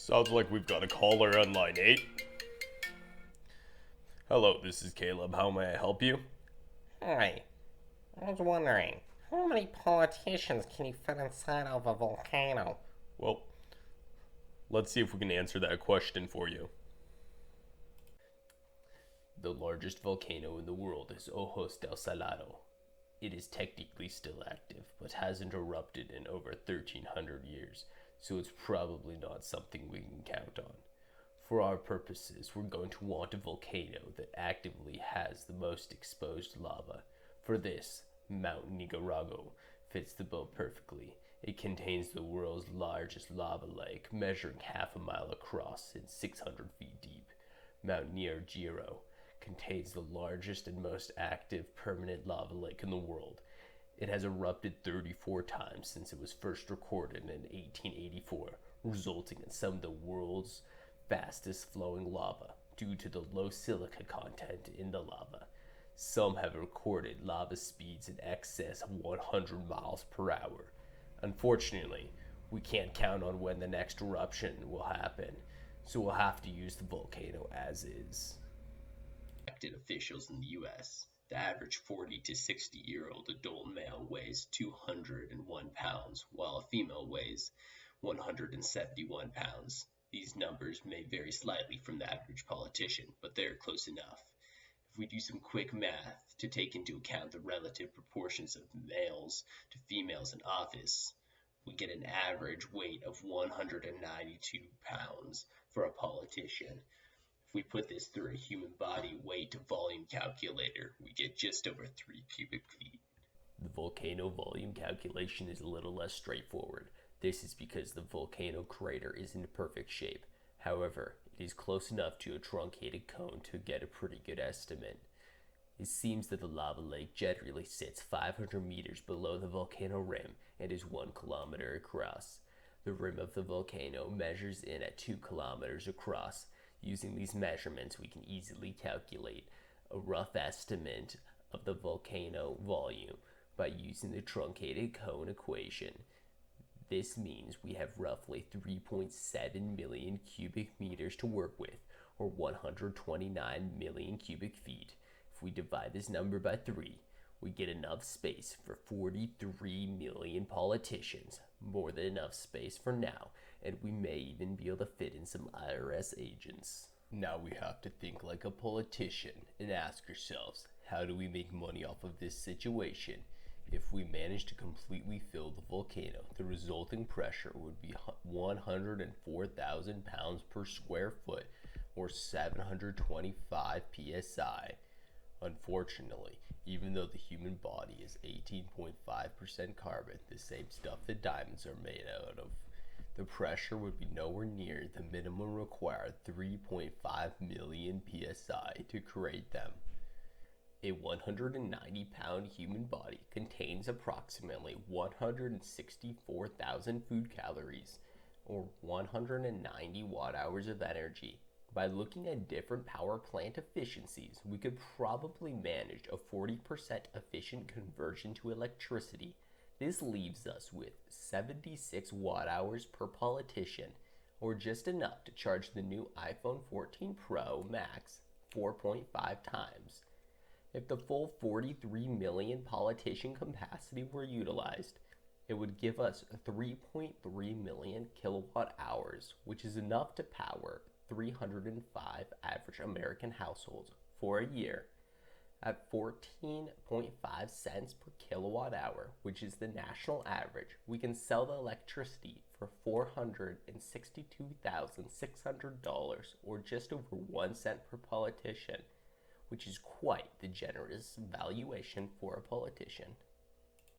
Sounds like we've got a caller on line 8. Hello, this is Caleb. How may I help you? Hi, I was wondering, how many politicians can you fit inside of a volcano? Well, let's see if we can answer that question for you. The largest volcano in the world is Ojos del Salado. It is technically still active, but hasn't erupted in over 1300 years, so it's probably not something we can count on. For our purposes, we're going to want a volcano that actively has the most exposed lava. For this, Mount Nyiragongo fits the bill perfectly. It contains the world's largest lava lake, measuring half a mile across and 600 feet deep. Mount Nyiragongo contains the largest and most active permanent lava lake in the world. It has erupted 34 times since it was first recorded in 1884, resulting in some of the world's fastest flowing lava due to the low silica content in the lava. Some have recorded lava speeds in excess of 100 miles per hour. Unfortunately, we can't count on when the next eruption will happen, so we'll have to use the volcano as is. Elected officials in the U.S. The average 40 to 60-year-old adult male weighs 201 pounds, while a female weighs 171 pounds. These numbers may vary slightly from the average politician, but they are close enough. If we do some quick math to take into account the relative proportions of males to females in office, we get an average weight of 192 pounds for a politician. If we put this through a human body weight to volume calculator, we get just over 3 cubic feet. The volcano volume calculation is a little less straightforward. This is because the volcano crater is in perfect shape. However, it is close enough to a truncated cone to get a pretty good estimate. It seems that the lava lake generally sits 500 meters below the volcano rim and is 1 kilometer across. The rim of the volcano measures in at 2 kilometers across. Using these measurements, we can easily calculate a rough estimate of the volcano volume by using the truncated cone equation. This means we have roughly 3.7 million cubic meters to work with, or 129 million cubic feet. If we divide this number by 3, we get enough space for 43 million politicians, more than enough space for now, and we may even be able to fit in some IRS agents. Now we have to think like a politician and ask ourselves, how do we make money off of this situation? If we manage to completely fill the volcano, the resulting pressure would be 104,000 pounds per square foot, or 725 psi. Unfortunately, even though the human body is 18.5% carbon, the same stuff that diamonds are made out of, the pressure would be nowhere near the minimum required 3.5 million psi to create them. A 190-pound human body contains approximately 164,000 food calories, or 190 watt-hours of energy. By looking at different power plant efficiencies, we could probably manage a 40% efficient conversion to electricity. This leaves us with 76 watt-hours per politician, or just enough to charge the new iPhone 14 Pro Max 4.5 times. If the full 43 million politician capacity were utilized, it would give us 3.3 million kilowatt hours, which is enough to power 305 average American households for a year. At 14.5 cents per kilowatt hour, which is the national average, we can sell the electricity for $462,600, or just over 1 cent per politician, which is quite the generous valuation for a politician.